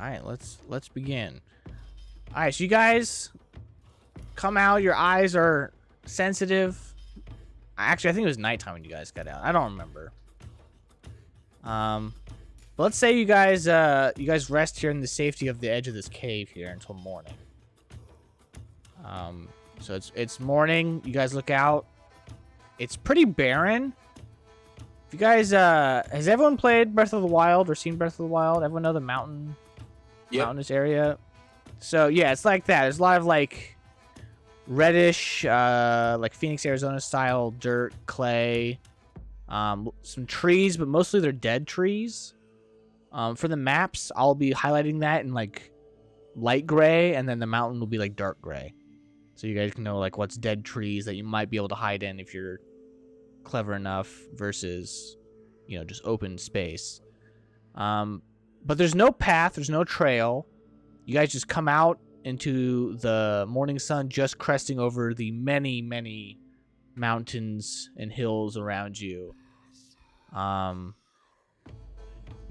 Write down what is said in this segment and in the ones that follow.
right, let's begin. All right, so you guys come out. Your eyes are sensitive. Actually, I think it was nighttime when you guys got out. I don't remember. But let's say you guys rest here in the safety of the edge of this cave here until morning. So it's morning. You guys look out. It's pretty barren. If you guys has everyone played Breath of the Wild or seen Breath of the Wild? Everyone know the mountainous area? So yeah, it's like that. There's a lot of like reddish, like Phoenix, Arizona style dirt, clay, some trees, but mostly they're dead trees. For the maps, I'll be highlighting that in like light gray, and then the mountain will be like dark gray. So you guys can know like what's dead trees that you might be able to hide in if you're clever enough versus, you know, just open space. But there's no path, there's no trail. You guys just come out into the morning sun just cresting over the many, many mountains and hills around you. You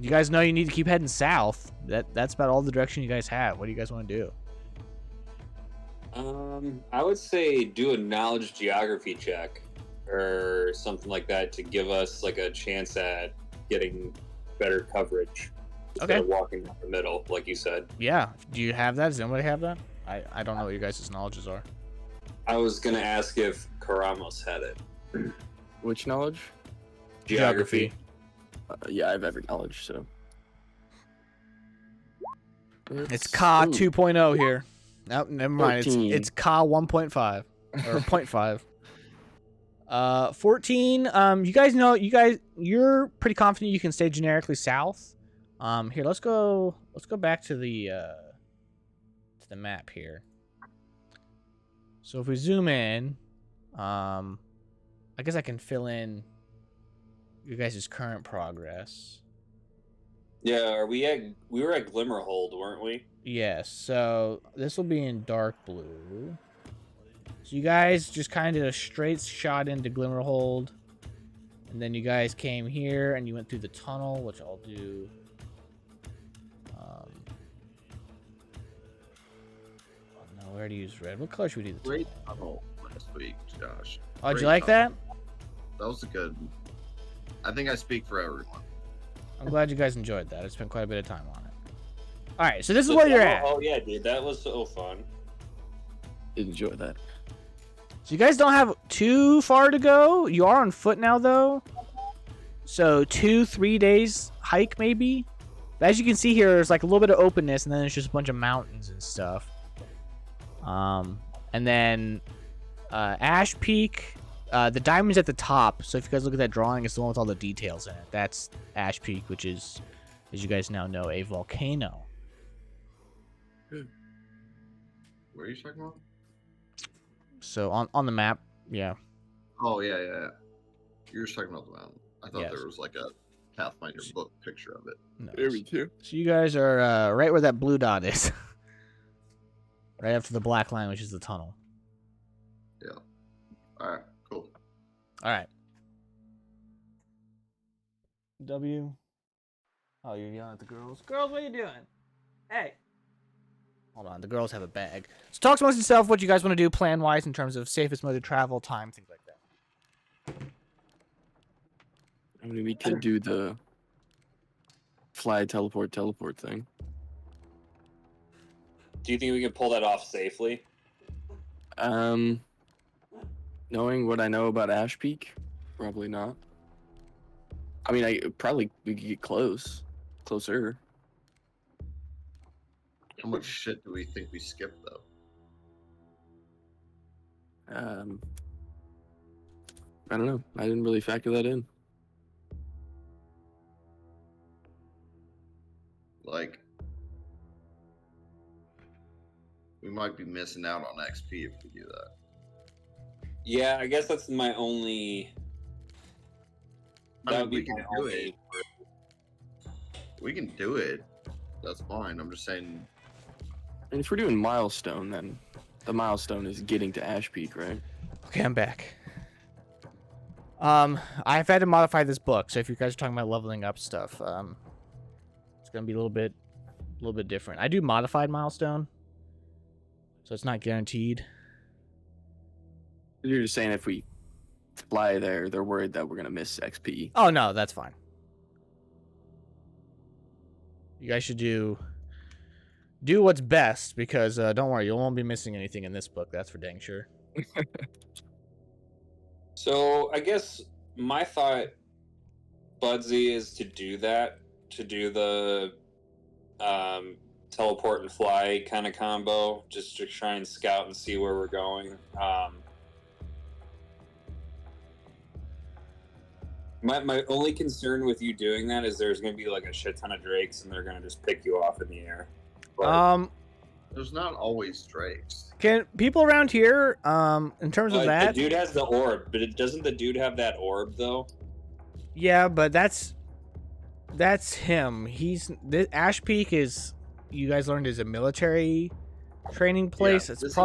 guys know you need to keep heading south. That's about all the direction you guys have. What do you guys want to do? I would say do a knowledge geography check or something like that to give us like a chance at getting better coverage. Okay. Instead of walking down the middle, like you said. Yeah. Do you have that? Does anybody have that? I don't know what your guys' knowledges are. I was gonna ask if Karamos had it. Which knowledge? Geography. Yeah, I have every knowledge, so. It's Ka 2.0 here. Nope, never mind. 14. It's Ka 1.5 or 0.5. 14. You guys know you're pretty confident you can stay generically south. Here, let's go back to the map here. So if we zoom in, I guess I can fill in your guys' current progress. Yeah, we were at Glimmerhold, weren't we? Yes, so this will be in dark blue. So you guys just kind of straight shot into Glimmerhold. And then you guys came here and you went through the tunnel, which I'll do. Oh no, we already used red. What color should we do the Great tunnel? tunnel last week, Josh. Oh, did Great you like tunnel. that? That was a good. I think I speak for everyone. I'm glad you guys enjoyed that. I spent quite a bit of time on it. All right, so this is where you're at. Oh yeah, dude, that was so fun. Enjoy that. So you guys don't have too far to go. You are on foot now, though. So 2-3 days hike, maybe. But as you can see here, there's like a little bit of openness, and then there's just a bunch of mountains and stuff. And then Ash Peak, the diamond's at the top. So if you guys look at that drawing, it's the one with all the details in it. That's Ash Peak, which is, as you guys now know, a volcano. What are you talking about? So on the map, yeah. Oh yeah. You were talking about the mountain. I thought Yes. there was like a Pathfinder book picture of it. No. Me too. So you guys are right where that blue dot is. Right after the black line, which is the tunnel. Yeah. All right. Cool. All right. W. Oh, you're yelling at the girls. Girls, what are you doing? Hey. Hold on. The girls have a bag. So talk amongst yourself what you guys want to do plan-wise in terms of safest mode of travel, time, things like that. I mean, we could do the fly, teleport thing. Do you think we can pull that off safely? Knowing what I know about Ash Peak, probably not. I mean, we could get closer. How much shit do we think we skipped though? I don't know. I didn't really factor that in. Like, we might be missing out on XP if we do that. Yeah, I guess that's my only. I That mean, would be we can my do only. it. We can do it. That's fine. I'm just saying. And if we're doing milestone, then the milestone is getting to Ash Peak, right? Okay, I'm back. I've had to modify this book, so if you guys are talking about leveling up stuff, it's gonna be a little bit little bit different. I do modified milestone, so it's not guaranteed. You're just saying if we fly there, they're worried that we're gonna miss XP. Oh no, that's fine. You guys should do what's best because don't worry, you won't be missing anything in this book. That's for dang sure. So I guess my thought, Budsy, is to do that, to do the teleport and fly kind of combo, just to try and scout and see where we're going. My only concern with you doing that is there's going to be like a shit ton of drakes and they're going to just pick you off in the air. But, There's not always drakes. Can people around here, in terms of that? The dude has the orb, but doesn't the dude have that orb though? Yeah, but that's him. Ash Peak is, you guys learned, is a military training place. Yeah, it's this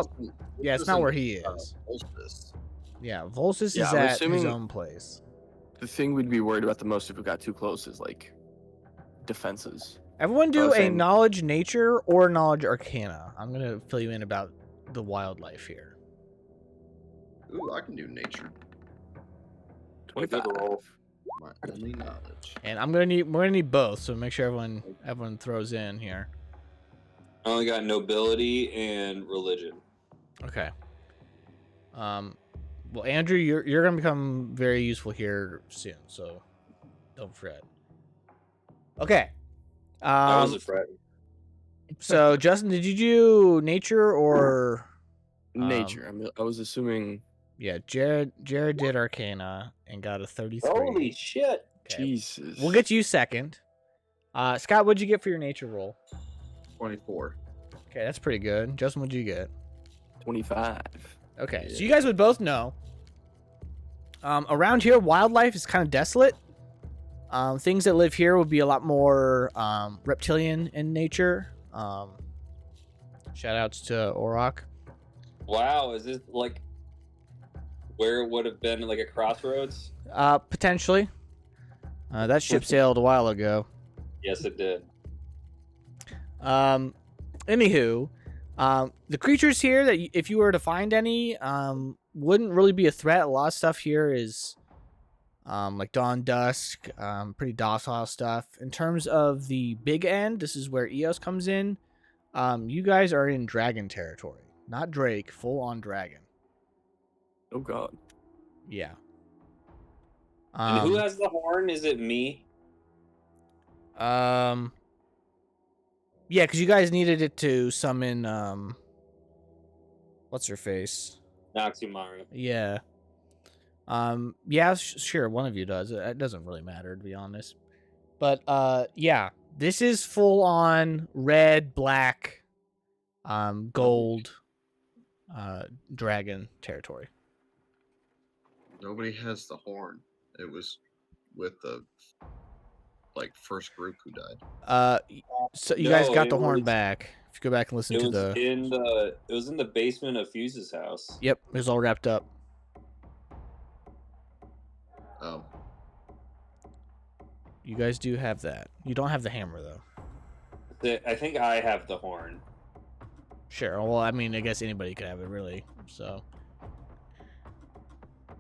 it's not where he is. Volstis. Yeah, Volstis Yeah, is I'm at his assuming- own place. The thing we'd be worried about the most if we got too close is like defenses. Everyone do was a saying- knowledge nature or knowledge arcana. I'm gonna fill you in about the wildlife here. Ooh, I can do nature. 25. My only knowledge. And we're gonna need both, so make sure everyone throws in here. I only got nobility and religion. Okay. Well, Andrew, you're gonna become very useful here soon, so don't fret. Okay. I wasn't fretting. So Justin, did you do nature or Nature. I was assuming. yeah? Jared did arcana and got a 33. Holy shit! Okay. Jesus. We'll get you second. Scott, what'd you get for your nature roll? 24. Okay, that's pretty good. Justin, what'd you get? 25. Okay, so you guys would both know. Around here, wildlife is kind of desolate. Things that live here would be a lot more reptilian in nature. Shout outs to Orok. Wow, is this like where it would have been like a crossroads? Potentially. That ship sailed a while ago. Yes, it did. Anywho, the creatures here that if you were to find any, wouldn't really be a threat. A lot of stuff here is like dawn dusk, pretty docile stuff. In terms of the big end, this is where Eos comes in. You guys are in dragon territory, not Drake, full on dragon. Oh god. Yeah. And who has the horn? Is it me? Yeah, because you guys needed it to summon what's her face? Noxumaru. Yeah. Yeah, sure, one of you does. It doesn't really matter, to be honest. But yeah, this is full on red, black, gold dragon territory. Nobody has the horn. It was with the first group who died. So you guys No, got the it horn was- back. If you go back and listen It to was the it was in the basement of Fuse's house. Yep, it was all wrapped up. Oh, You guys do have that. You don't have the hammer though. I think I have the horn. Sure. Well, I mean, I guess anybody could have it, really. So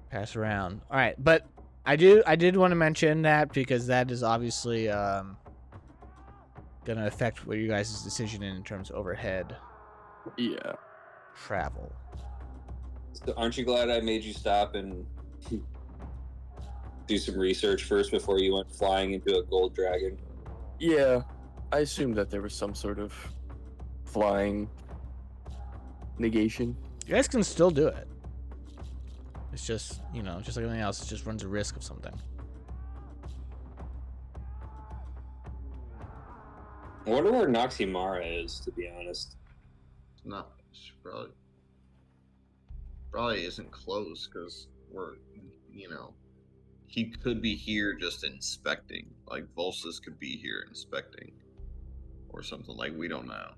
pass around. All right, but I did want to mention that because that is obviously gonna affect what you guys' decision in terms of overhead Yeah. travel. So aren't you glad I made you stop and do some research first before you went flying into a gold dragon? Yeah. I assumed that there was some sort of flying negation. You guys can still do it. It's just, just like anything else, it just runs a risk of something. I wonder where Noximara is, to be honest. it's not. It's probably isn't close because we're, he could be here just inspecting. Like Volstis could be here inspecting, or something. Like we don't know.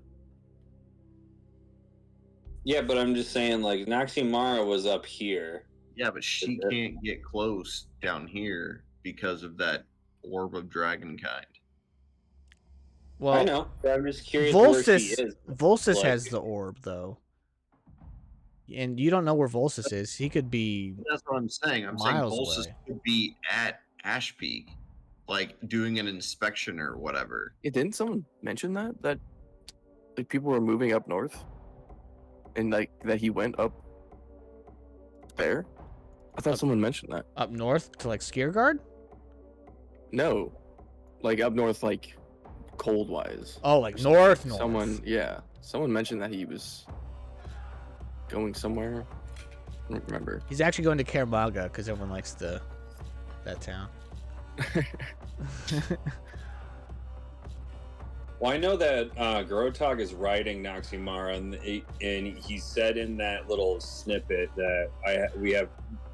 Yeah, but I'm just saying, like, Noximara was up here. Yeah, but she can't get close down here because of that orb of dragon kind. Well, I know. But I'm just curious where she is. Volsis Like- has the orb though, and you don't know where Volsis is. He could be. That's what I'm saying. I'm Miles saying Volsis away. could be at Ash Peak, like doing an inspection or whatever. Yeah, didn't someone mention that like people were moving up north, and like that he went up there? I thought someone mentioned that. Up north to like Skiergard? No, like up north, like cold wise. Oh, like north. Someone mentioned that he was going somewhere. I don't remember. He's actually going to Karamalga because everyone likes that town. Well, I know that Grotog is riding Noximara, and he said in that little snippet that we have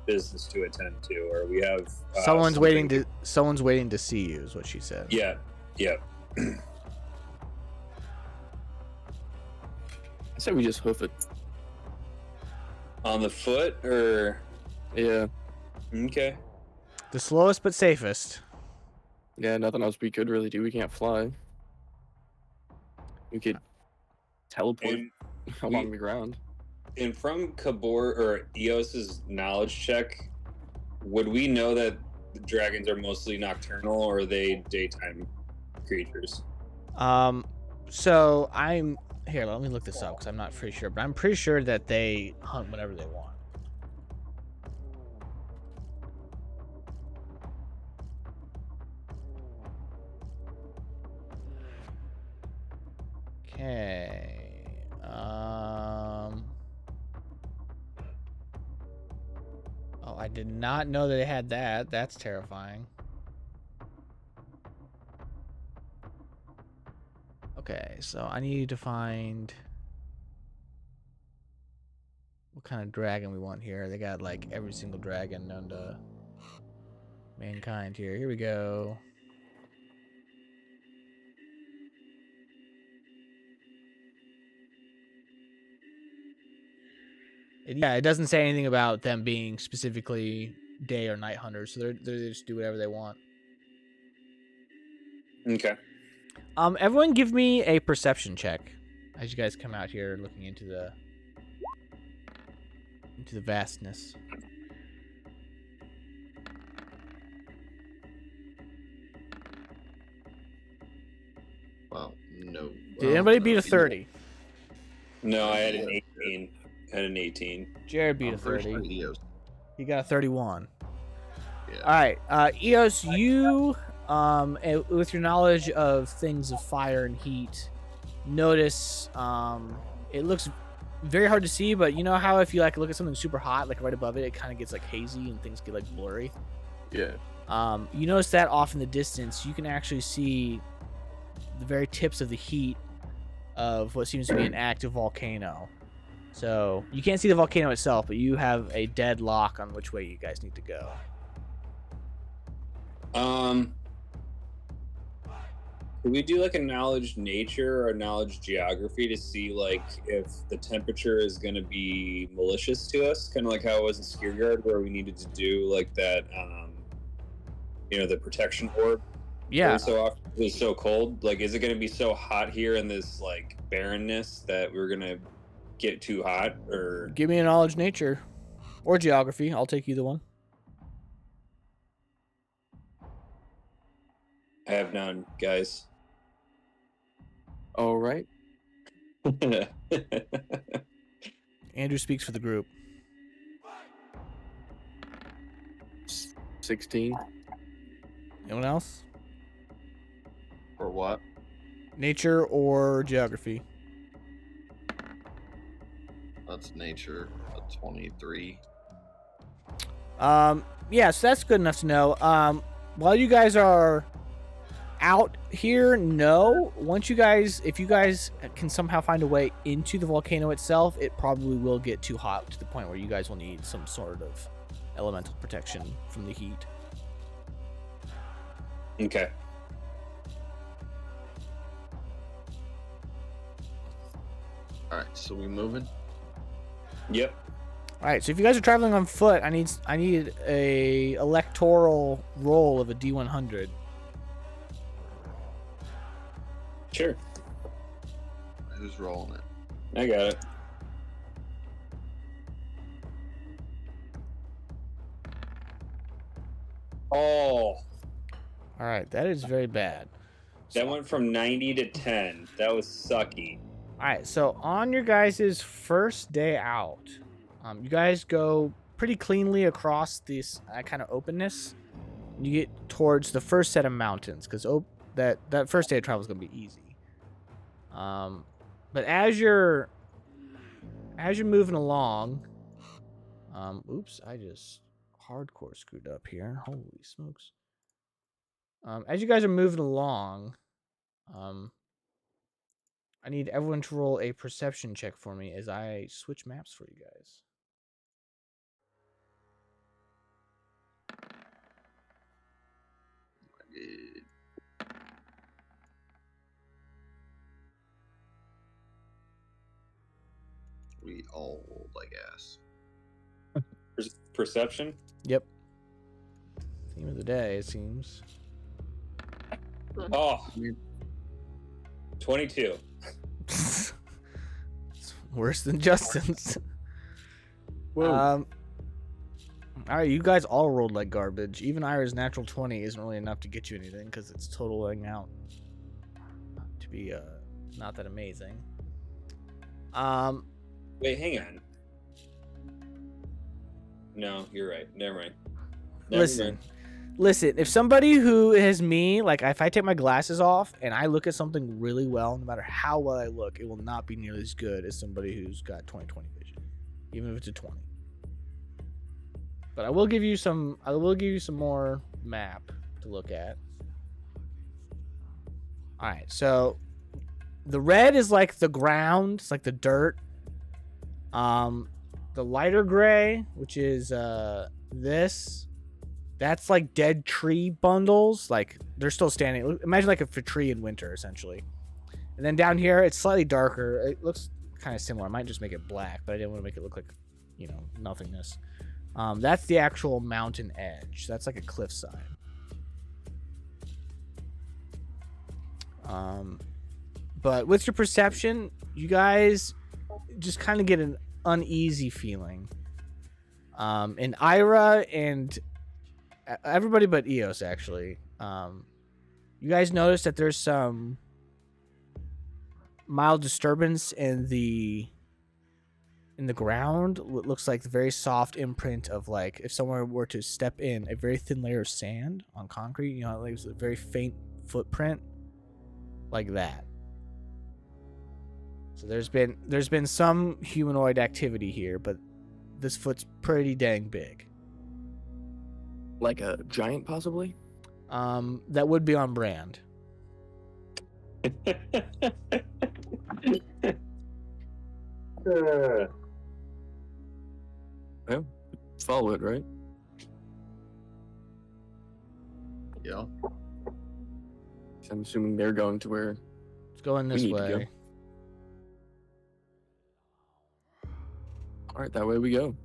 business to attend to, or we have Someone's waiting something- to see you, is what she said. Yeah, yeah. I said we just hoof it. On the foot, or Yeah, okay. The slowest but safest. yeah. Nothing else we could really do. We can't fly. We could teleport And along the ground. And from Kabor or Eos's knowledge check, would we know that the dragons are mostly nocturnal, or are they daytime creatures? So I'm here. Let me look this up because I'm not pretty sure, but I'm pretty sure that they hunt whenever they want. Okay. Oh, I did not know that they had that. That's terrifying. Okay, so I need to find what kind of dragon we want here. They got like every single dragon known to mankind here. Here we go. Yeah, it doesn't say anything about them being specifically day or night hunters, so they just do whatever they want. Okay. Everyone give me a perception check as you guys come out here looking into the vastness. Well, no. Did well, anybody no, beat a you- 30? No, I had an 18. I had an 18. Jared beat I'm a pretty 30. sure Eos- He got a 31. Yeah. All right, Eos, you, with your knowledge of things of fire and heat, notice it looks very hard to see, but you know how if you like look at something super hot, like right above it, it kind of gets like hazy and things get like blurry. Yeah. You notice that off in the distance, you can actually see the very tips of the heat of what seems to be an active volcano. So you can't see the volcano itself, but you have a dead lock on which way you guys need to go. Could we do like a knowledge nature or a knowledge geography to see like if the temperature is going to be malicious to us, kind of like how it was in Skiergard, where we needed to do like that, the protection orb. Yeah. So often it was so cold. Like, is it going to be so hot here in this like barrenness that we're going to get too hot, or Give me a knowledge nature or geography. I'll take either one. I have none, guys. All right. Andrew speaks for the group. 16. Anyone else? For what? Nature or geography? That's nature. A 23. Yeah, so that's good enough to know. While you guys are out here, no. If you guys can somehow find a way into the volcano itself, it probably will get too hot to the point where you guys will need some sort of elemental protection from the heat. Okay. All right, so we moving? Yep. All right, so if you guys are traveling on foot, I need a electoral roll of a D100. Sure. Who's rolling it? I got it. Oh, All right, that is very bad. that went from 90 to 10. That was sucky. All right, so on your guys' first day out, you guys go pretty cleanly across this kind of openness. You get towards the first set of mountains because that first day of travel is gonna be easy. But as you're moving along, oops, I just hardcore screwed up here. Holy smokes! As you guys are moving along, I need everyone to roll a perception check for me as I switch maps for you guys. We all rolled like ass. Perception? Yep. Theme of the day, it seems. Oh. 22. It's worse than Justin's. Whoa. All right, you guys all rolled like garbage. Even Ira's natural 20 isn't really enough to get you anything because it's totaling out to be not that amazing. Wait, hang on. No, you're right. Never mind. Listen, if somebody who is me, like if I take my glasses off and I look at something really well, no matter how well I look, it will not be nearly as good as somebody who's got 20/20 vision, even if it's a 20. But I will give you some more map to look at. All right, so the red is like the ground, it's like the dirt. The lighter gray, which is this, that's like dead tree bundles, like they're still standing. Imagine like a tree in winter, essentially. And then down here, it's slightly darker. It looks kind of similar. I might just make it black, but I didn't want to make it look like, nothingness. That's the actual mountain edge. That's like a cliffside. But with your perception, you guys just kind of get an uneasy feeling. And Ira and everybody but Eos, actually, you guys notice that there's some mild disturbance in the ground. What looks like the very soft imprint of, like, if someone were to step in a very thin layer of sand on concrete, it leaves a very faint footprint like that. So there's been some humanoid activity here, but this foot's pretty dang big. Like a giant, possibly? That would be on brand. Yeah. Follow it, right? Yeah. So I'm assuming they're going to where It's going this We need to go. way. All right, that way we go. All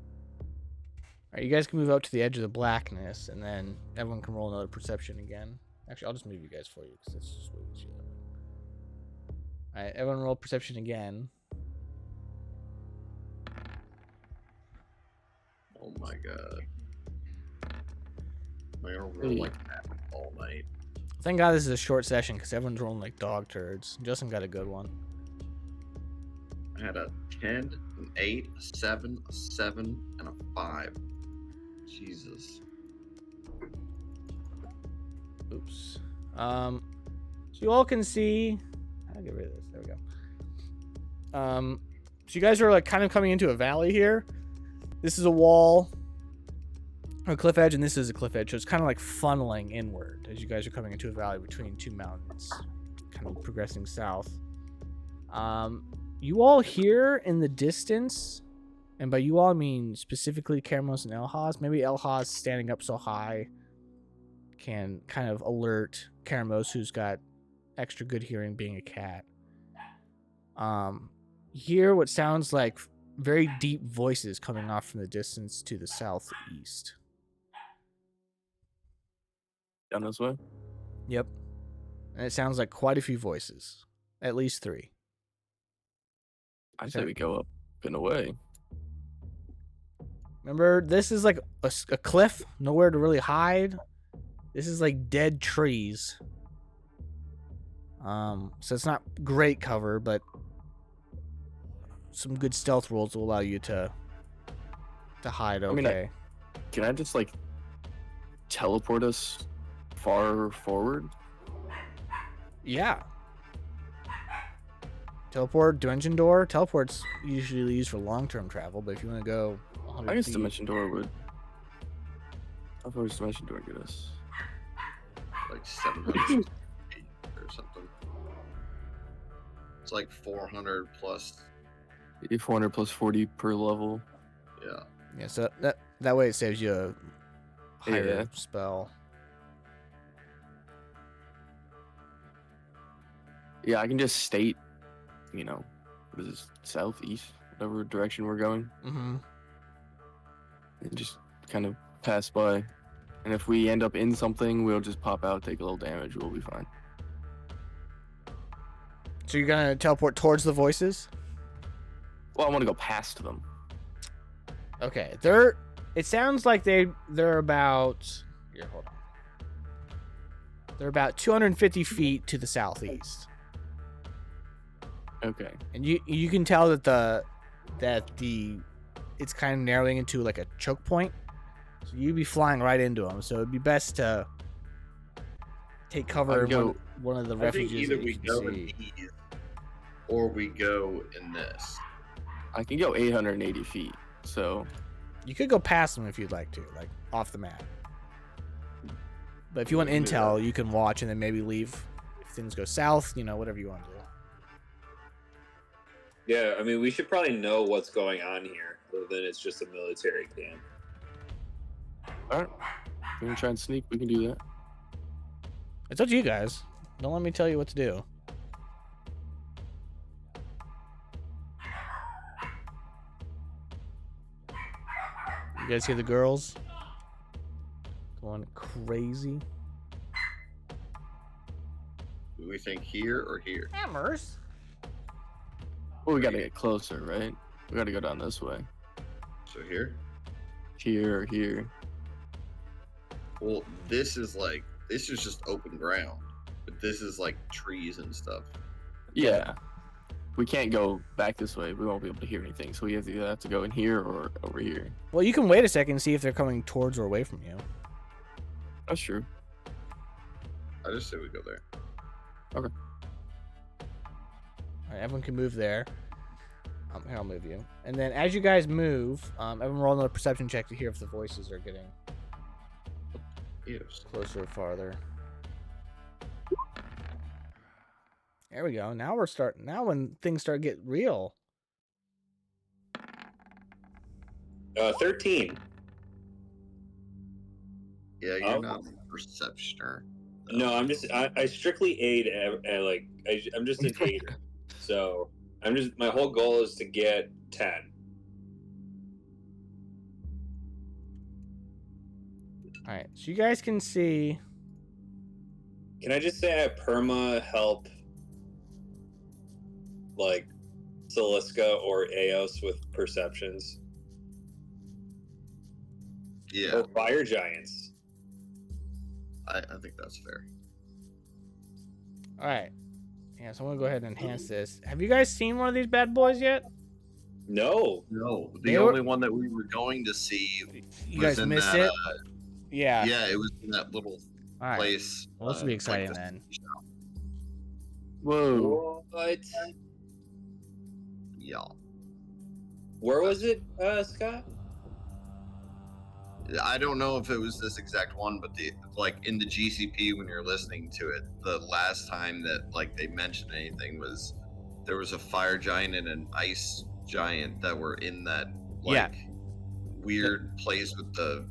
right, you guys can move out to the edge of the blackness, and then everyone can roll another perception again. Actually, I'll just move you guys for you because it's just way easier. All right, everyone roll perception again. Oh my god. I'm gonna roll like that all night. Thank God this is a short session because everyone's rolling like dog turds. Justin got a good one. I had a 10, an 8, a 7, a 7, and a 5. Jesus. Oops. So you all can see. I'll get rid of this. There we go. So you guys are like kind of coming into a valley here. This is a wall, or a cliff edge, and this is a cliff edge. So it's kind of like funneling inward as you guys are coming into a valley between two mountains, kind of progressing south. You all hear in the distance, and by you all I mean specifically Kermos and Elhaz. Maybe Elhaz standing up so high can kind of alert Kermos, who's got extra good hearing being a cat. Hear what sounds like very deep voices coming off from the distance to the southeast. Down this way? Yep. And it sounds like quite a few voices. At least 3. I say we go up and away. Remember, this is like a cliff, nowhere to really hide. This is like dead trees. So it's not great cover, but some good stealth rolls will allow you to hide. Okay. I mean, can I just like teleport us far forward? Yeah. Teleport, dimension door. Teleport's usually used for long-term travel, but if you want to go 100 I guess feet, dimension door would. How far does dimension door get us? Like 700 feet or something. It's like 400 plus. 400 plus 40 per level. Yeah. Yeah, so that way it saves you a higher Yeah. spell. Yeah, I can just state, you know, what is this, southeast, whatever direction we're going, Mm-hmm. and just kind of pass by. And if we end up in something, we'll just pop out, take a little damage, we'll be fine. So you're gonna teleport towards the voices? Well, I want to go past them. Okay, it sounds like they're about. Here, hold on. They're about 250 feet to the southeast, Okay. and you can tell that it's kind of narrowing into like a choke point. So you'd be flying right into them. So it'd be best to take cover I'd in go- one of the I think refuges either that we you go can in see. these or we go in this. I can go 880 feet, so You could go past them if you'd like to, like off the map. But if you want We can do intel, you can watch and then maybe leave if things go south. Whatever you want to do. Yeah, I mean, we should probably know what's going on here, other than it's just a military camp. all right. We can try and sneak. We can do that. It's up to you guys. Don't let me tell you what to do. You guys hear the girls going crazy? Do we think here or here? Hammers. Well, we gotta get closer, right? We gotta go down this way. So here? Here, here. Well, this is just open ground. But this is like trees and stuff. Yeah. We can't go back this way. We won't be able to hear anything. So we either have to go in here or over here. Well, you can wait a second and see if they're coming towards or away from you. That's true. I just say we go there. All right, everyone can move there. Here, I'll move you. And then as you guys move, everyone roll another perception check to hear if the voices are getting Yes. closer or farther. There we go. Now we're starting. Now when things start getting real. 13. Yeah, you're Oh. not a perceptioner. No, I strictly aid I'm just an aider. So my whole goal is to get 10. All right, so you guys can see. Can I just say I perma help like Celiska or Eos with perceptions? Yeah, Or fire giants. I think that's fair. All right. Yeah, so I'm gonna go ahead and enhance this. Have you guys seen one of these bad boys yet? No. No, They the were- only one that we were going to see You was guys in missed that, it. Yeah. yeah, it was in that little All right. place. Well, this will be like exciting the- then. Whoa. What? Yeah. Where was it, Scott? I don't know if it was this exact one, but in the GCP when you're listening to it, the last time that they mentioned anything was there was a fire giant and an ice giant that were in that Yeah. weird place with the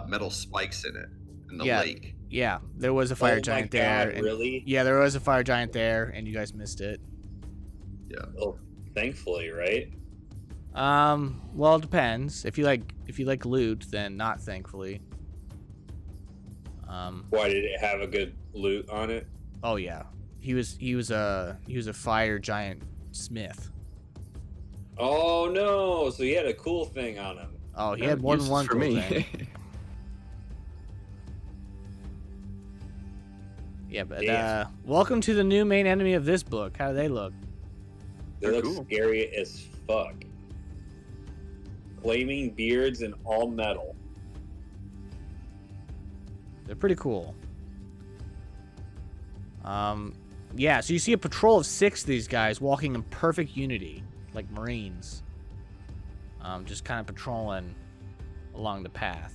metal spikes in it in the Yeah. lake. Yeah, there was a fire Oh my giant there. God, and- really? Yeah, there was a fire giant there, and you guys missed it. Oh, thankfully, right? Well, it depends. If you like loot, then not thankfully. Why did it have a good loot on it? Oh yeah, He was a fire giant smith. Oh no! So he had a cool thing on him. Oh, he had more than Useless one for cool me. thing. Yeah, but Yeah. welcome to the new main enemy of this book. How do they look? They They're look cool. scary as fuck. Flaming beards and all metal. They're pretty cool. Yeah, so you see a patrol of 6 of these guys walking in perfect unity, like Marines. Just kind of patrolling along the path.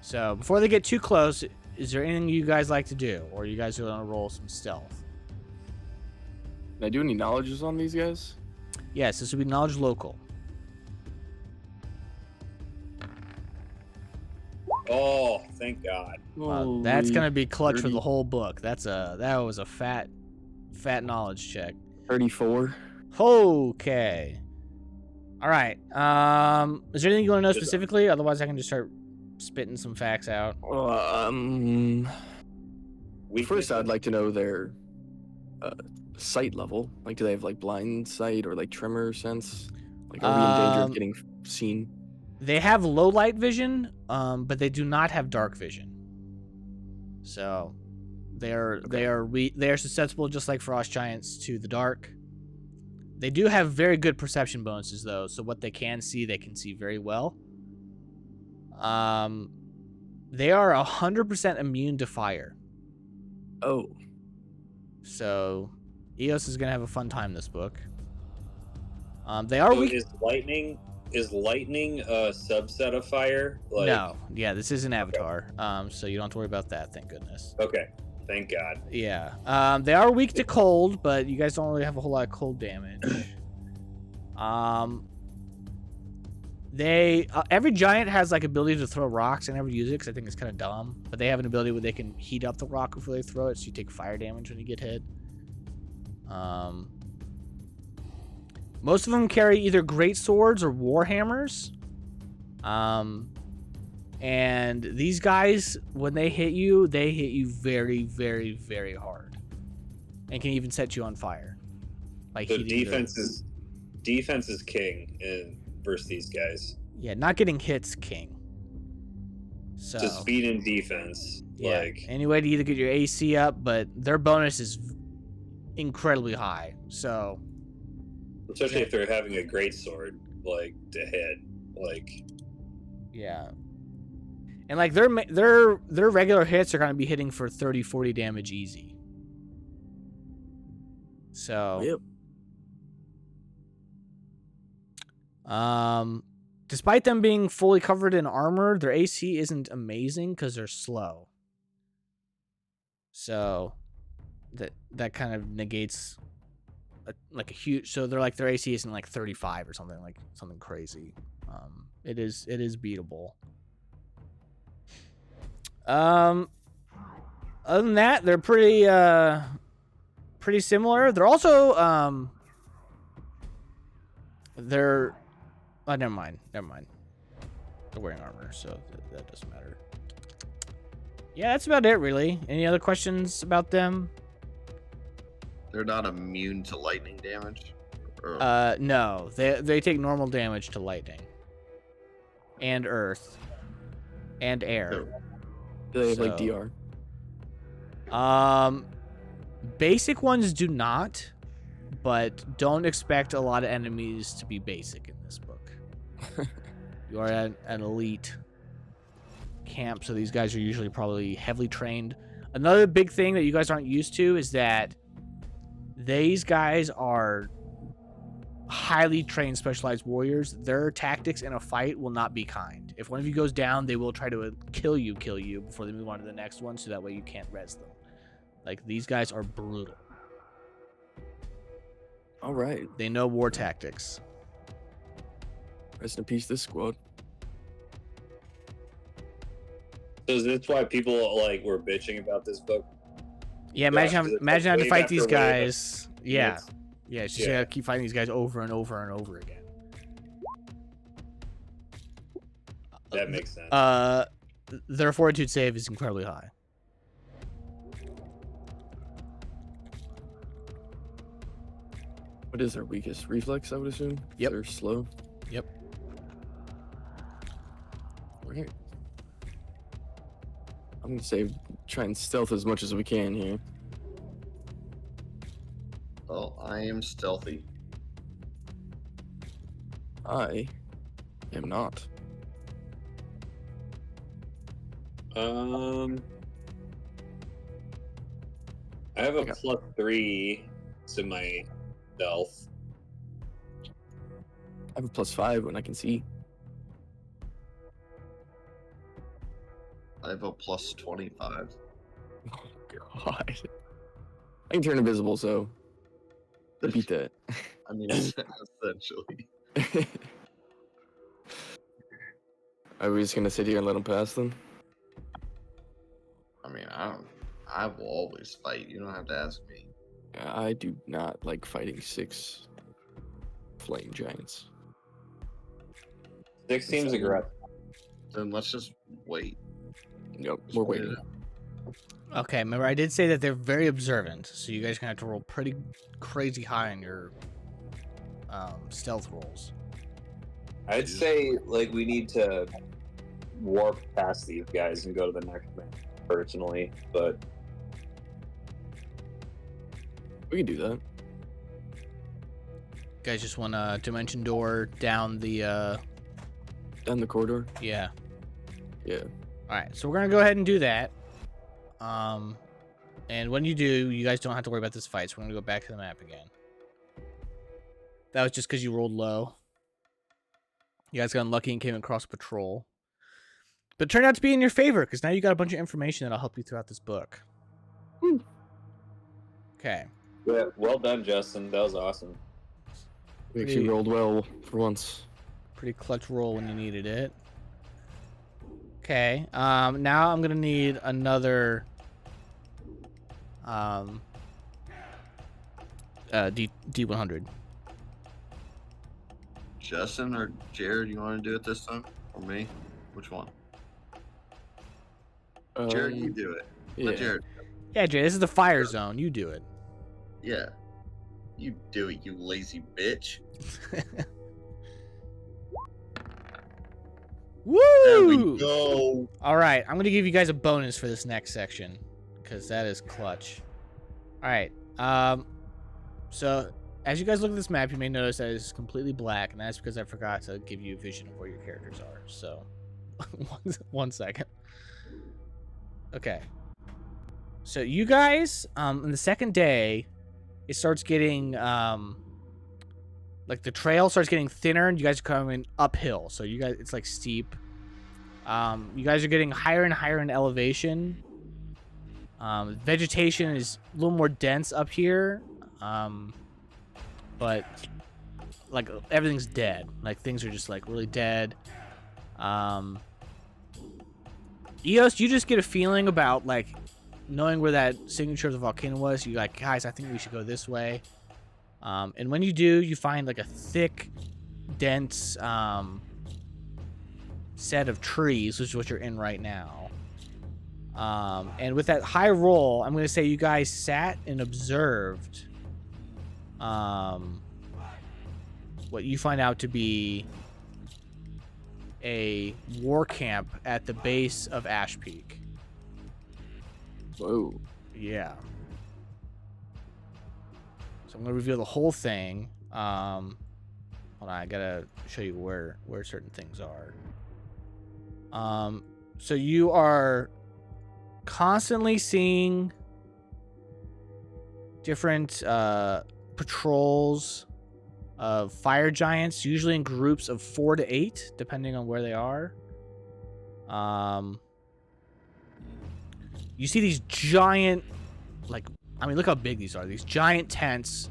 So, before they get too close, is there anything you guys like to do? Or you guys are going to roll some stealth? Can I do any knowledges on these guys? Yes, this would be knowledge local. Oh, thank God. That's Holy going to be clutch for 30. the whole book. That was a fat knowledge check. 34. Okay. All right. Is there anything you want to know specifically? Otherwise, I can just start spitting some facts out. First, I'd like to know their sight level. Like, do they have like blind sight or like tremor sense? Like, are we in danger of getting seen? They have low light vision, but they do not have dark vision. So, they are susceptible, just like frost giants, to the dark. They do have very good perception bonuses, though. So what they can see very well. They are 100% immune to fire. Oh, So, Eos is gonna have a fun time this book. They are So weak. is lightning a subset of fire? Like, No, yeah, this is an Avatar. So you don't have to worry about that. Thank goodness. Okay, thank God. Yeah. They are weak to cold, but you guys don't really have a whole lot of cold damage. Every giant has like ability to throw rocks. I never use it because I think it's kind of dumb. But they have an ability where they can heat up the rock before they throw it, so you take fire damage when you get hit. Most of them carry either great swords or war hammers. And these guys, when they hit you very, very, very hard, and can even set you on fire. Like So heating defense is king versus these guys. Yeah, not getting hits, king. So So speed and defense. yeah, Like, any way to either get your AC up, but their bonus is incredibly high. So especially if they're having a great sword, like to hit. Like, yeah. And like their regular hits are going to be hitting for 30, 40 damage easy. So yep. Despite them being fully covered in armor, their AC isn't amazing because they're slow. So that kind of negates like a huge. So they're like their AC isn't like 35 or something, like something crazy. It is beatable. Other than that, they're pretty similar. They're also oh, never mind. They're wearing armor, so that doesn't matter. Yeah, that's about it, really. Any other questions about them? They're not immune to lightning damage. Or, No. They take normal damage to lightning. And earth. And air. Do they have like So- DR? Basic ones do not, but don't expect a lot of enemies to be basic in this book. You are at an elite camp, so these guys are usually probably heavily trained. Another big thing that you guys aren't used to is that these guys are highly trained, specialized warriors. Their tactics in a fight will not be kind. If one of you goes down, they will try to kill you before they move on to the next one, so that way you can't res them. Like, these guys are brutal. All right. They know war tactics. Rest in peace, this squad. so is this why people like were bitching about this book? Yeah, imagine Yeah, 'cause it's imagine like having to wave fight after these wave guys. Yeah. It's- Yeah, it's just Yeah. gotta keep fighting these guys over and over and over again. That makes sense. Their fortitude save is incredibly high. What is their weakest? Reflex, I would assume? Yep. They're slow? Yep. Okay. I'm gonna say try and stealth as much as we can here. Well, I am stealthy. I am not. I have a Okay. +3 to my stealth. I have a +5 when I can see. I have a +25. Oh god. I can turn invisible, so I beat that. I mean, essentially. Are we just gonna sit here and let them pass then? I mean, I will always fight. You don't have to ask me. I do not like fighting 6 flame giants. 6 seems aggressive. Then let's just wait. Yep, Just we're wait waiting. it out. Okay, remember I did say that they're very observant, so you guys are gonna have to roll pretty crazy high on your stealth rolls. I'd say like we need to warp past these guys and go to the next man personally, but We can do that. You guys just want a dimension door down the Down the corridor? yeah. Yeah. Alright, so we're gonna go ahead and do that. And when you do, you guys don't have to worry about this fight, so we're gonna go back to the map again. That was just because you rolled low. You guys got unlucky and came across a patrol. But it turned out to be in your favor, because now you got a bunch of information that'll help you throughout this book. Woo. Okay. yeah, well done, Justin. That was awesome. We Pretty- actually rolled well for once. Pretty clutch roll when you needed it. Okay. Now I'm gonna need another D100. Justin or Jared, you want to do it this time? Or me? Which one? Jared, you do it. Let Yeah. Jared. Yeah, Jay, this is the fire zone. You do it. Yeah. You do it, you lazy bitch. There we Woo! go. All right, I'm gonna give you guys a bonus for this next section because that is clutch. All right. So as you guys look at this map, you may notice that it's completely black, and that's because I forgot to give you a vision of where your characters are. So, one second. Okay. So you guys, on the second day, it starts getting like the trail starts getting thinner, and you guys are coming uphill. So you guys, it's like steep. You guys are getting higher and higher in elevation. Vegetation is a little more dense up here, but like everything's dead. Like things are just like really dead. Eos, you just get a feeling about like knowing where that signature of the volcano was. You're like, guys, I think we should go this way. And when you do, you find like a thick, dense set of trees, which is what you're in right now. And with that high roll, I'm going to say you guys sat and observed what you find out to be a war camp at the base of Ash Peak. Whoa. Yeah. So I'm gonna reveal the whole thing. Hold on, I gotta show you where certain things are. So you are constantly seeing different patrols of fire giants, usually in groups of 4 to 8, depending on where they are. You see these giant, like, I mean, look how big these are. These giant tents.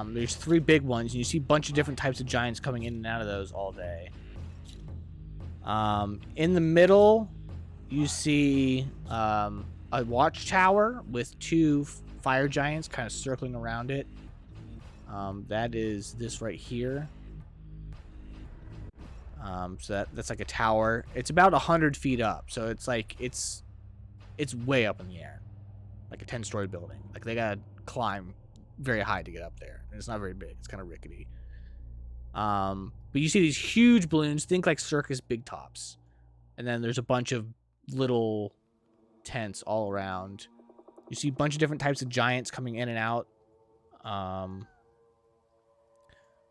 There's 3 big ones, and you see a bunch of different types of giants coming in and out of those all day. In the middle, you see a watchtower with 2 fire giants kind of circling around it. That is this right here. So that's like a tower. It's about 100 feet up, so it's like it's way up in the air, like a 10-story building. Like they gotta climb very high to get up there, and it's not very big. It's kind of rickety. But you see these huge balloons. Think like circus big tops, and then there's a bunch of little tents all around. You see a bunch of different types of giants coming in and out.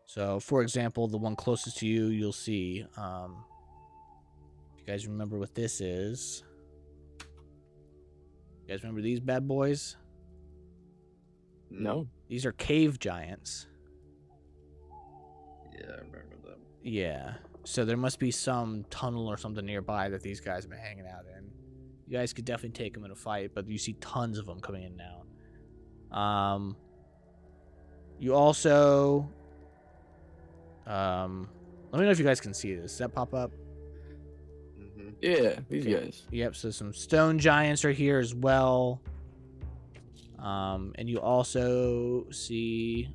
So, for example, the one closest to you, you'll see. If you guys remember what this is, you guys remember these bad boys? No. These are cave giants. Yeah, I remember them. Yeah. So there must be some tunnel or something nearby that these guys have been hanging out in. You guys could definitely take them in a fight, but you see tons of them coming in now. You also... let me know if you guys can see this. Does that pop up? Mm-hmm. Yeah, these guys. Yep, so some stone giants are here as well. And you also see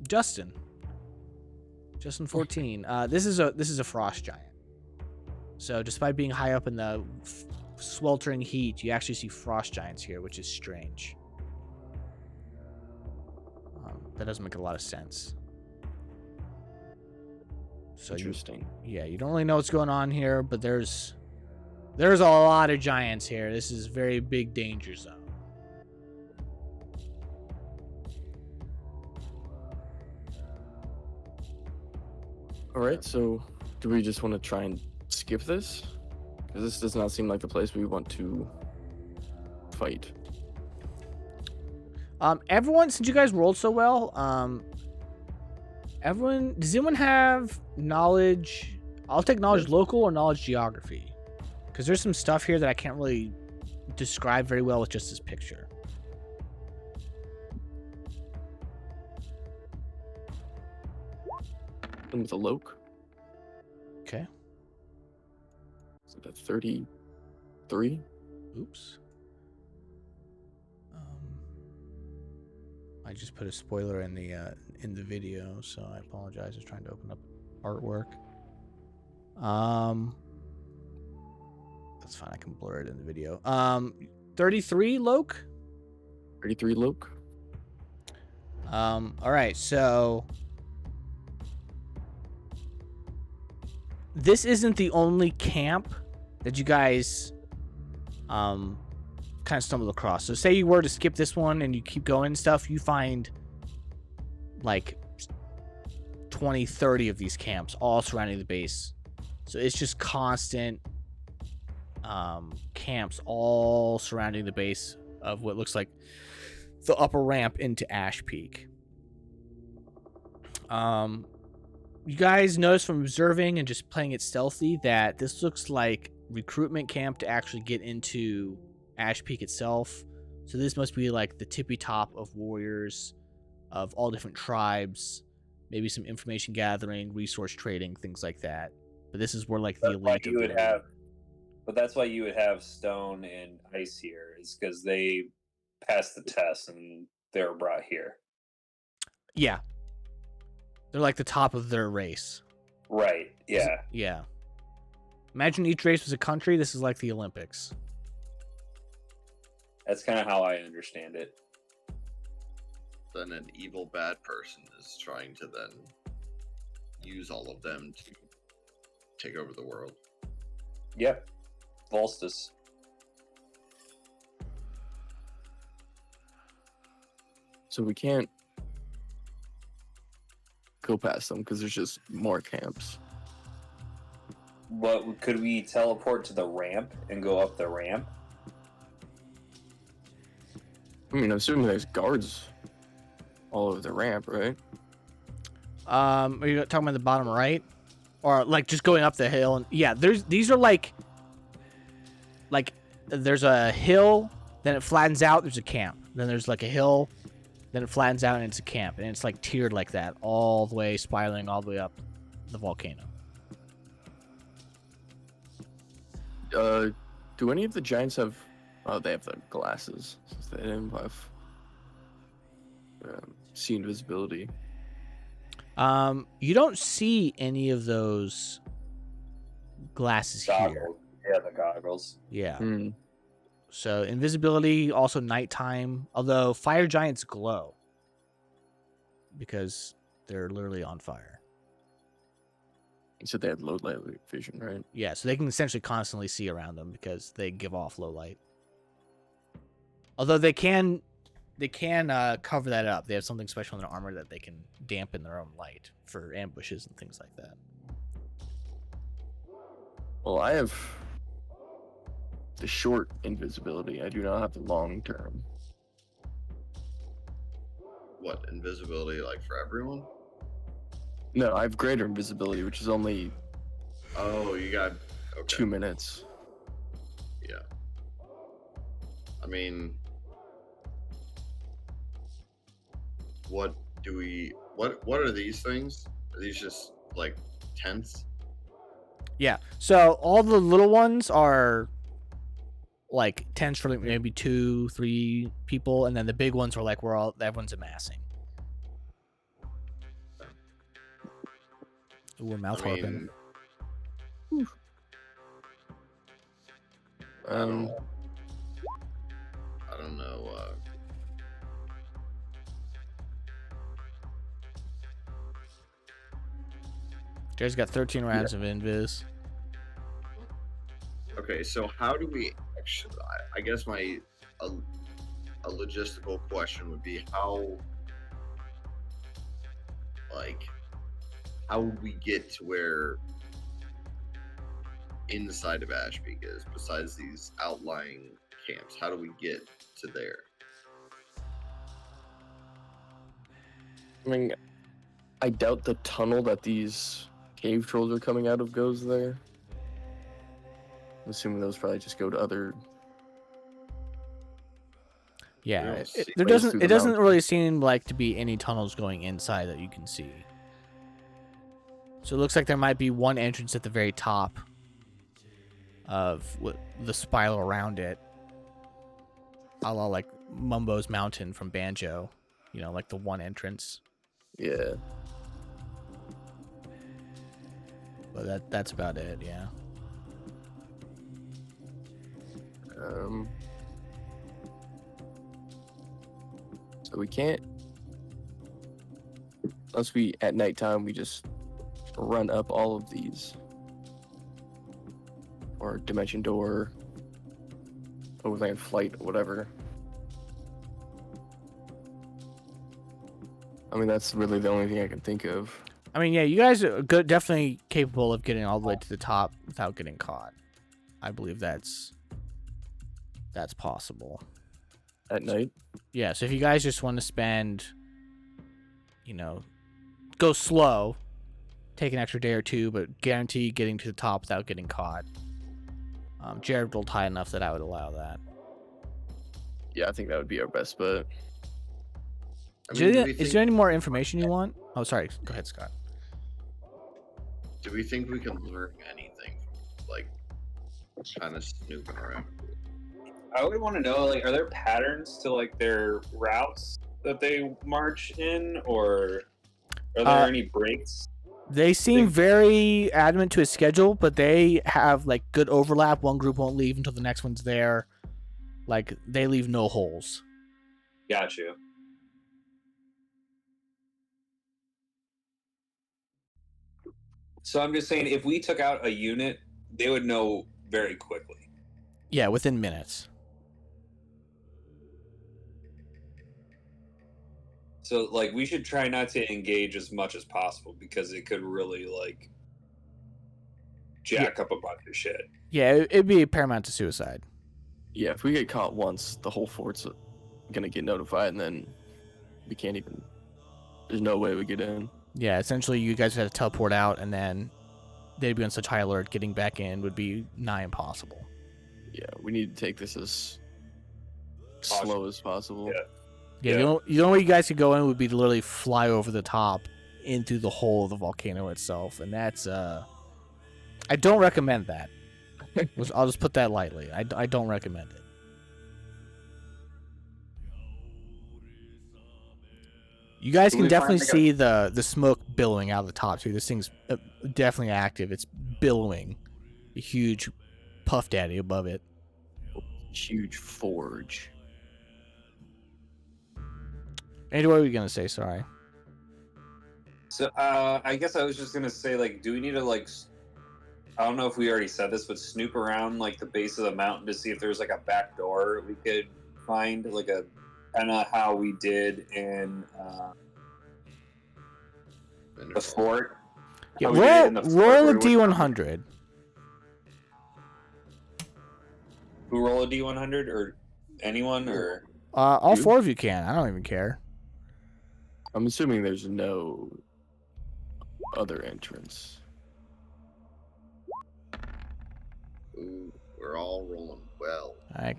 Justin 14. This is a frost giant. So despite being high up in the sweltering heat, you actually see frost giants here, which is strange. That doesn't make a lot of sense. So Interesting. you don't really know what's going on here, but there's a lot of giants here. This is a very big danger zone. All right, so do we just want to try and skip this? Because this does not seem like the place we want to fight. Everyone, since you guys rolled so well, does anyone have knowledge? I'll take knowledge local or knowledge geography, because there's some stuff here that I can't really describe very well with just this picture. And with a loke. Okay. So that's 33. Oops. I just put a spoiler in the video, so I apologize. I was trying to open up artwork. That's fine. I can blur it in the video. 33 Loke. 33 loke. All right. So this isn't the only camp that you guys kind of stumbled across. So say you were to skip this one and you keep going and stuff, you find like 20, 30 of these camps all surrounding the base. So it's just constant camps all surrounding the base of what looks like the upper ramp into Ash Peak. You guys notice from observing and just playing it stealthy that this looks like recruitment camp to actually get into Ash Peak itself. So this must be like the tippy top of warriors of all different tribes, maybe some information gathering, resource trading, things like that. But this is where like the elite of the elite. But that's why you would have stone and ice here, is because they passed the test and they were brought here. Yeah. They're like the top of their race. Right, yeah. Yeah. Imagine each race was a country. This is like the Olympics. That's kind of how I understand it. Then an evil bad person is trying to then use all of them to take over the world. Yep. Volstis. So we can't go past them because there's just more camps. But could we teleport to the ramp and go up the ramp? I mean, I'm assuming there's guards all over the ramp, right? Are you talking about the bottom right? Or like just going up the hill? And yeah, these are like there's a hill, then it flattens out, there's a camp. Then there's like a hill, then it flattens out and it's a camp. And it's like tiered like that, all the way spiraling all the way up the volcano. Do any of the giants have... Oh, they have the glasses. Since they didn't have see invisibility. You don't see any of those glasses here. Goggles. Yeah, the goggles. Yeah. Hmm. So invisibility, also nighttime. Although fire giants glow because they're literally on fire. You said they had low light vision, right? Yeah, so they can essentially constantly see around them because they give off low light. Although they can cover that up. They have something special in their armor that they can dampen their own light for ambushes and things like that. Well, I have the short invisibility. I do not have the long term. What, invisibility like for everyone? No, I have greater invisibility, which is only Oh, you got 2 minutes. Yeah. I mean, what are these things? Are these just like tents? Yeah. So all the little ones are like tents for like maybe 2-3 people, and then the big ones are like where everyone's amassing. Ooh, we're mouth harping. I don't know. Jared's got 13 rounds of invis. Okay, so how do we actually? I guess a logistical question would be how would we get to where inside of Ashpeak is, besides these outlying camps? How do we get to there? I mean, I doubt the tunnel that these cave trolls are coming out of goes there. I'm assuming those probably just go to other. Yeah, don't see there ways doesn't through it the doesn't mountain. really seem like to be any tunnels going inside that you can see. So it looks like there might be one entrance at the very top of the spiral around it, a la like Mumbo's Mountain from Banjo. You know, like the one entrance. Yeah. But that's about it. Yeah. So we can't, unless we at nighttime we just run up all of these, or dimension door, overland flight, whatever. I mean, that's really the only thing I can think of. I mean, yeah, you guys are good, definitely capable of getting all the way to the top without getting caught. I believe that's possible. At night? Yeah, so if you guys just want to spend, go slow, take an extra day or two, but guarantee getting to the top without getting caught. Jared rolled high enough that I would allow that. Yeah, I think that would be our best bet. Is there any more information you want? Oh, sorry. Go ahead, Scott. Do we think we can learn anything from, like, kind of snooping around? I would want to know, like, are there patterns to like their routes that they march in, or are there any breaks? They seem very adamant to a schedule, but they have like good overlap. One group won't leave until the next one's there. Like they leave no holes. Got you. So I'm just saying, if we took out a unit, they would know very quickly. Yeah, within minutes. So, like, we should try not to engage as much as possible because it could really, like, jack up a bunch of shit. Yeah, it'd be paramount to suicide. Yeah, if we get caught once, the whole fort's gonna get notified, and then we can't even. There's no way we get in. Yeah, essentially, you guys have to teleport out, and then they'd be on such high alert. Getting back in would be nigh impossible. Yeah, we need to take this as slow as possible. Yeah. Yeah, the only way you guys could go in would be to literally fly over the top into the hole of the volcano itself, and that's I don't recommend that. I'll just put that lightly. I don't recommend it. You guys can definitely see the smoke billowing out of the top too. This thing's definitely active. It's billowing, a huge puff daddy above it. huge forge. Andy, what were you gonna say? Sorry. So I guess I was just gonna say, like, do we need to like? I don't know if we already said this, but snoop around like the base of the mountain to see if there's like a back door we could find, like a kind of how we did in the fort. Yeah, How we did in the roll fort a where we went- D100. Who roll a D100 or anyone or? All You? 4 of you can. I don't even care. I'm assuming there's no other entrance. Ooh, we're all rolling well. All right,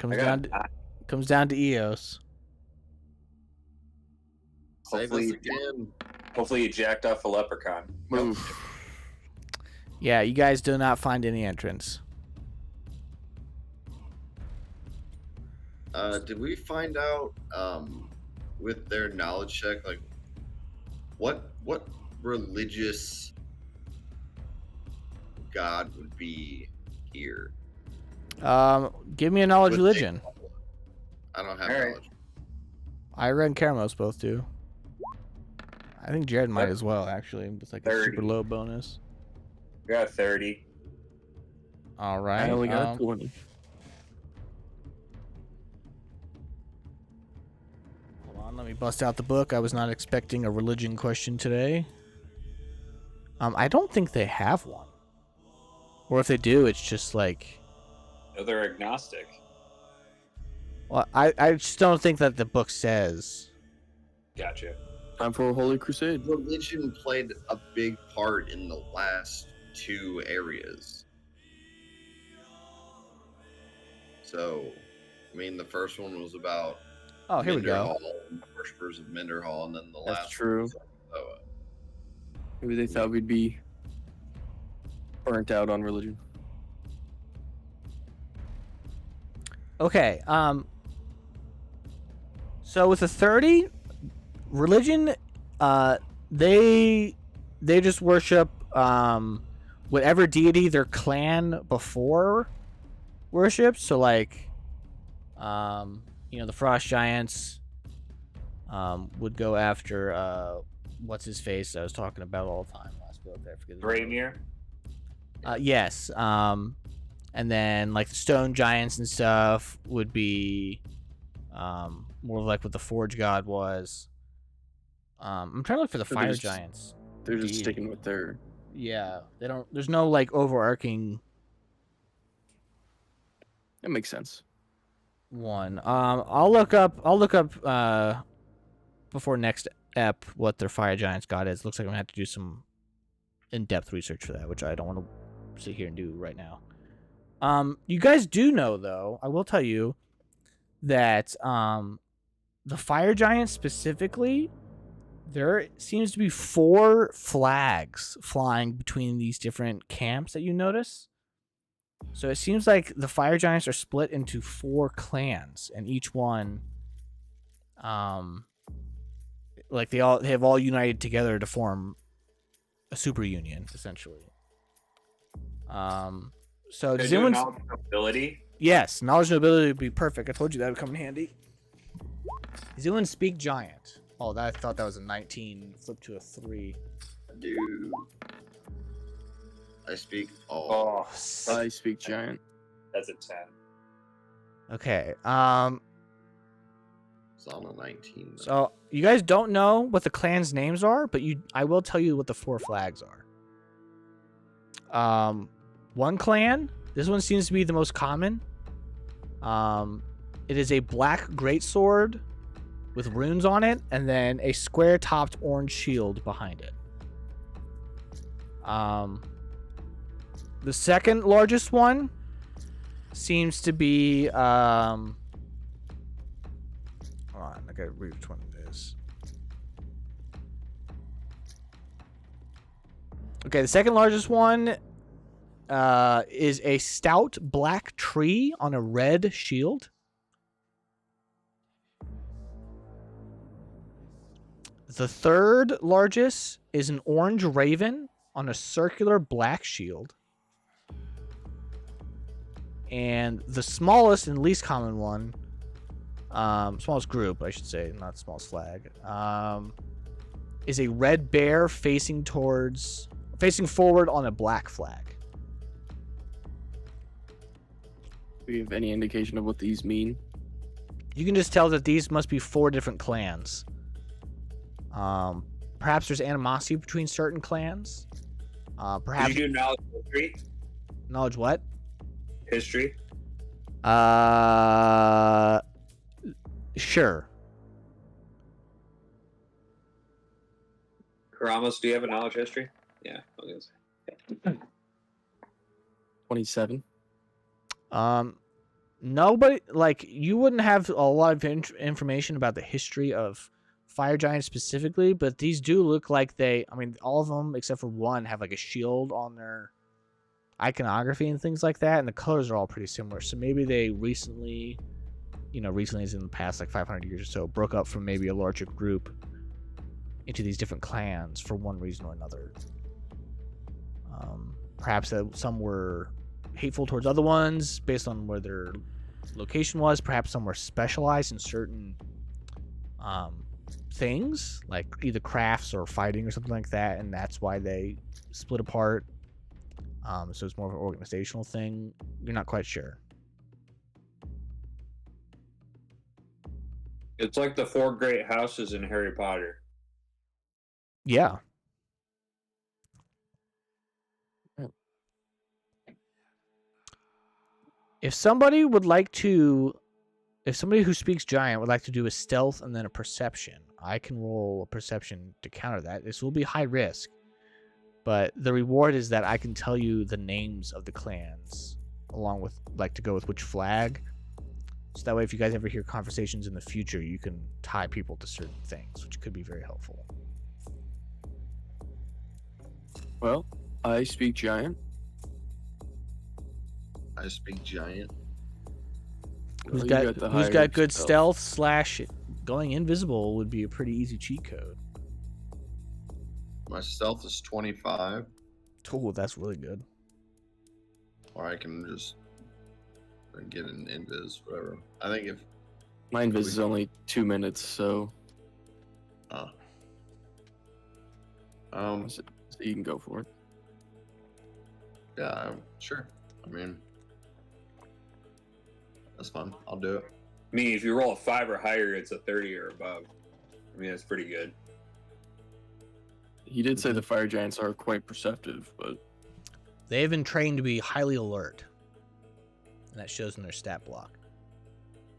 I comes down to EOS. Save us Hopefully, again. hopefully you jacked off a leprechaun. Move. Yeah, you guys do not find any entrance. Did we find out with their knowledge check, like what religious god would be here? Give me a knowledge Would they- religion. I don't have All right. knowledge. Ira and Karamos both do. I think Jared might Yep. as well, actually. It's like a 30. super low bonus. We got 30. All right. I only got um, 20. Hold on, let me bust out the book. I was not expecting a religion question today. I don't think they have one. Or if they do, it's just like... No, they're agnostic. Well, I just don't think that the book says... Gotcha. Time for a Holy Crusade. Religion played a big part in the last 2 areas. So, I mean, the first one was about Oh, here we go. Minderhall, worshippers of Minderhall, and then the That's last true. one was Noah. Maybe they thought we'd be burnt out on religion. Okay, so with a 30, religion, they just worship whatever deity their clan before worships. So like, the Frost Giants would go after what's his face I was talking about all the time last book. I forget his name. Braymir? Yes. And then like the Stone Giants and stuff would be more like what the Forge God was. I'm trying to look for the So Fire there's- Giants. They're just Indeed. sticking with their. Yeah, they don't. There's no like overarching That makes sense. one. I'll look up before next ep what their Fire Giants God is. Looks like I'm gonna have to do some in-depth research for that, which I don't want to sit here and do right now. You guys do know though, I will tell you that the Fire Giants specifically, there seems to be 4 flags flying between these different camps that you notice. So it seems like the Fire Giants are split into 4 clans, and each one, like they have all united together to form a super union, essentially. So does anyone? Ability? Yes, knowledge and ability would be perfect. I told you that would come in handy. Does anyone speak giant? Oh, I thought that was a 19. Flip to a 3. Dude. I speak all. Oh, I speak giant. that's a 10. Okay. It's on a 19. though. So you guys don't know what the clans' names are, but I will tell you what the 4 flags are. One clan. This one seems to be the most common. It is a black greatsword with runes on it, and then a square-topped orange shield behind it. The second largest one seems to be hold on, I gotta read which one it is. Okay, the second largest one is a stout black tree on a red shield. The third largest is an orange raven on a circular black shield. And the smallest and least common one, smallest group, I should say, not smallest flag, is a red bear facing forward on a black flag. Do we have any indication of what these mean? You can just tell that these must be 4 different clans. Perhaps there's animosity between certain clans. Perhaps Did you do knowledge history? knowledge what? History? Sure. Ramos, do you have a knowledge history? Yeah. I was gonna say. 27. Nobody, like, you wouldn't have a lot of information about the history of fire giants specifically, but these do look like all of them except for one have like a shield on their iconography and things like that, and the colors are all pretty similar. So maybe they recently is in the past like 500 years or so, broke up from maybe a larger group into these different clans for one reason or another. Perhaps that some were hateful towards other ones based on where their location was. Perhaps some were specialized in certain things, like either crafts or fighting or something like that, and that's why they split apart. So it's more of an organizational thing. You're not quite sure. It's like the 4 great houses in Harry Potter. Yeah. If somebody who speaks giant would like to do a stealth and then a perception, I can roll a perception to counter that. This will be high risk, but the reward is that I can tell you the names of the clans along with, like, to go with which flag. So that way, if you guys ever hear conversations in the future, you can tie people to certain things, which could be very helpful. Well, I speak giant. I speak giant. Who's Well, got you the who's higher got good stealth / going invisible would be a pretty easy cheat code. My stealth is 25, Oh, that's really good. or I can just get an invis, whatever. I think if My invis is only 2 minutes, so so you can go for it. yeah, sure. I mean, that's fun. I'll do it. I mean, if you roll a 5 or higher, it's a 30 or above. I mean, that's pretty good. He did say the fire giants are quite perceptive, but They've been trained to be highly alert, and that shows in their stat block.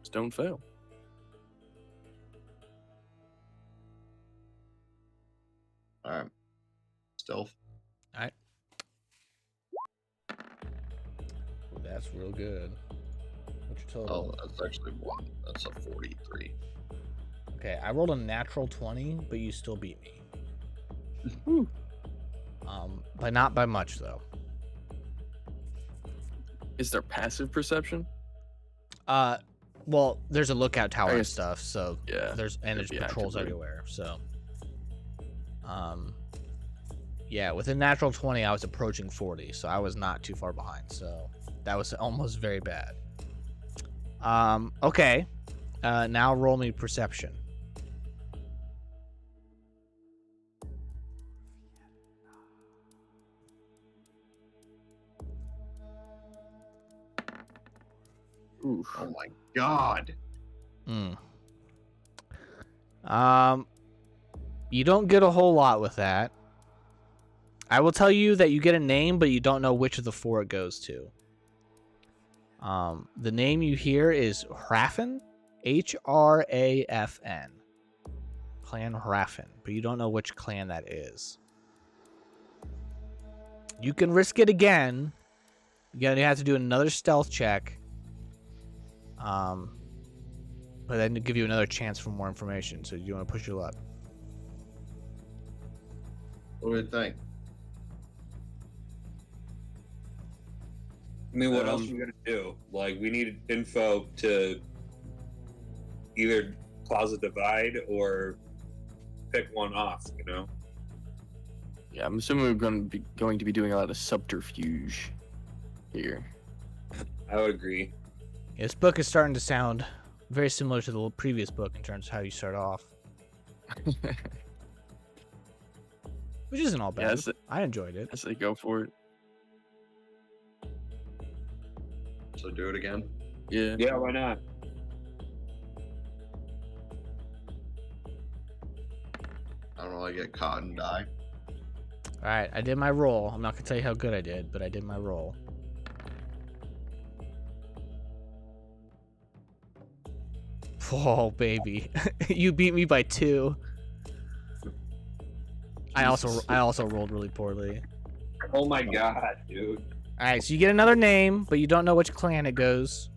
just don't fail. All right. Stealth. All right. Ooh, that's real good. What's your total? Oh, that's actually 1. That's a 43. Okay, I rolled a natural 20, but you still beat me. Whew. But not by much though. Is there passive perception? Well, there's a lookout tower and guess- stuff, so Yeah. there's it'd be patrols active, right? everywhere. So, yeah, within natural 20, I was approaching 40, so I was not too far behind. So that was almost very bad. Okay, now roll me perception. Oof. Oh my god. You don't get a whole lot with that. I will tell you that you get a name, but you don't know which of the 4 it goes to. The name you hear is Hrafn, Hrafn. Clan Hrafn, but you don't know which clan that is. You can risk it again. You're gonna have to do another stealth check. But then to give you another chance for more information. So you want to push your luck? What do you think? I mean, what else are we gonna do? Like, we need info to either cause a divide or pick one off. You know? Yeah, I'm assuming we're going to be doing a lot of subterfuge here. I would agree. Yeah, this book is starting to sound very similar to the previous book in terms of how you start off, which isn't all bad. Yeah, I enjoyed it. I say go for it. So do it again. Yeah. Yeah, why not? I don't know. I get caught and die. All right, I did my roll. I'm not gonna tell you how good I did, but I did my roll. Oh baby, you beat me by 2. I also rolled really poorly. Oh my god, dude. All right, so you get another name, but you don't know which clan it goes.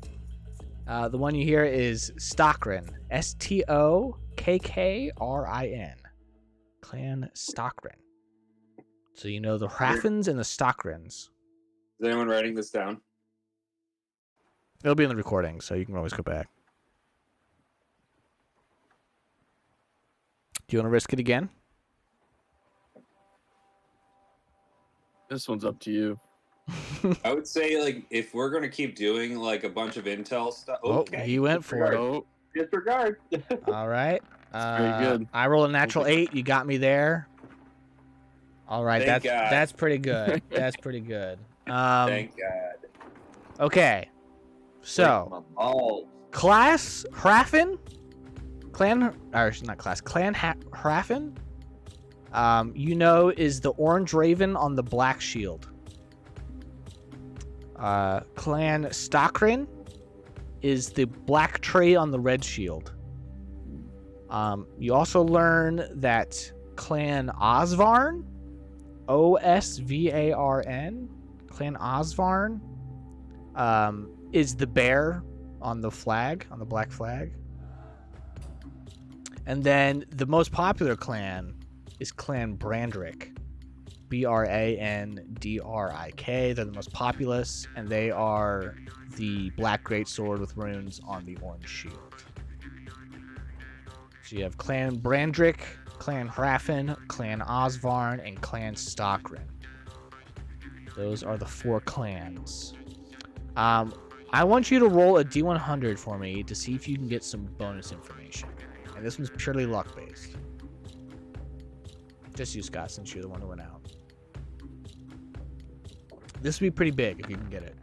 The one you hear is Stockrin. Stokkrin. Clan Stockrin. So you know the Hraffins and the Stockrins. Is anyone writing this down? It'll be in the recording, so you can always go back. Do you want to risk it again? This one's up to you. I would say, like, if we're gonna keep doing like a bunch of intel stuff. Oh, Okay. he went for it. Oh, Disregard. All right. very good. I rolled a natural 8. You got me there. All right, Thank God. that's pretty good. That's pretty good. Thank God. Okay. So, My balls. class Hraffin, clan or not class, clan Hraffin. You know is the orange raven on the black shield. Clan Stockrin is the black tree on the red shield. You also learn that Clan Osvarn, Osvarn, Clan Osvarn, is the bear on the flag, on the black flag. And then the most popular clan is Clan Brandrik, Brandrik. They're the most populous, and they are the black greatsword with runes on the orange shield. So you have Clan Brandrik, Clan Hraffin, Clan Osvarn, and Clan Stockrin. Those are the 4 clans. I want you to roll a D100 for me to see if you can get some bonus information. And this one's purely luck based. Just you, Scott, since you're the one who went out. This would be pretty big if you can get it.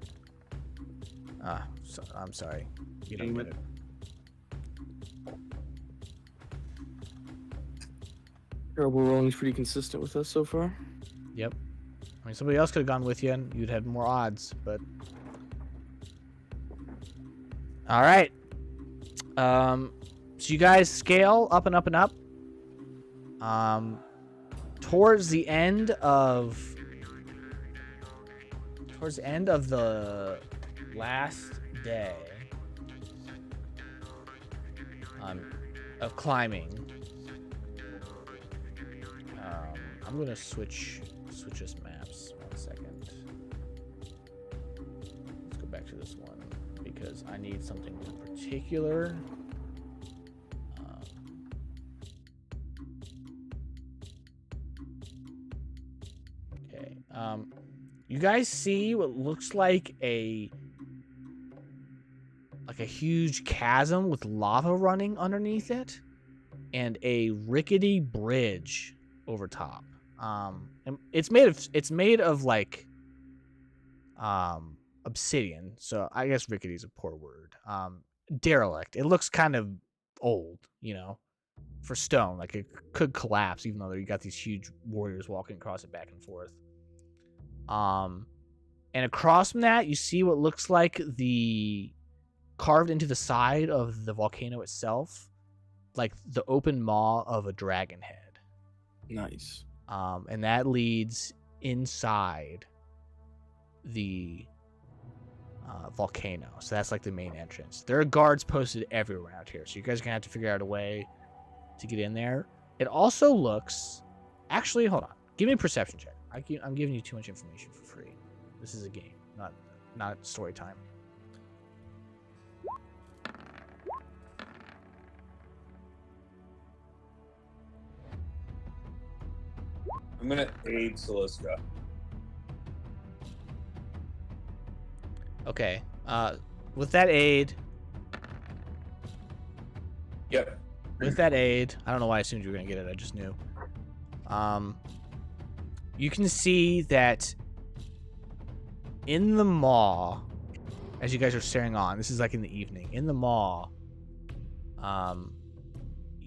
I'm sorry. You don't get it. Terrible rolling's pretty consistent with us so far. Yep. I mean, somebody else could have gone with you and you'd had more odds, but... All right. So you guys scale up and up and up. Towards the end of the last day of climbing, I'm gonna switch us maps. 1 second. Let's go back to this one because I need something in particular. Okay. You guys see what looks like a huge chasm with lava running underneath it, and a rickety bridge over top. And it's made of like obsidian, so I guess rickety is a poor word. Derelict. It looks kind of old, for stone. Like it could collapse, even though you got these huge warriors walking across it back and forth. And across from that, you see what looks like the carved into the side of the volcano itself, like the open maw of a dragon head. Nice. And that leads inside the volcano. So that's like the main entrance. There are guards posted everywhere out here, so you guys are gonna have to figure out a way to get in there. It also looks... Actually, hold on. Give me a perception check. I'm giving you too much information for free. This is a game, not story time. I'm gonna aid Soliska. Okay. With that aid, Yep. I don't know why I assumed you were gonna get it. I just knew. You can see that in the maw, as you guys are staring on, this is like in the evening. In the maw,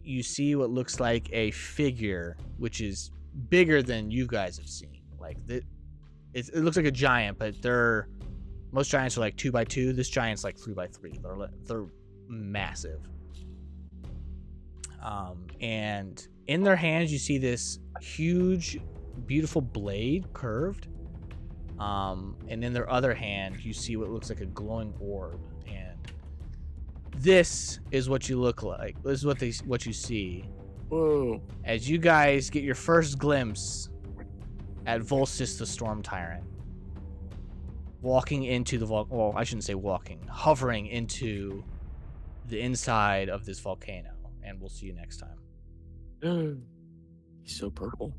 you see what looks like a figure, which is bigger than you guys have seen. Like it looks like a giant, but most giants are like 2x2. This giant's like 3x3. They're massive. And in their hands, you see this huge, beautiful blade, curved. And in their other hand, you see what looks like a glowing orb. And this is what you look like. This is what you see. Whoa. As you guys get your first glimpse at Volsys the Storm Tyrant. Walking into the well, I shouldn't say walking, hovering into the inside of this volcano. And we'll see you next time. He's so purple.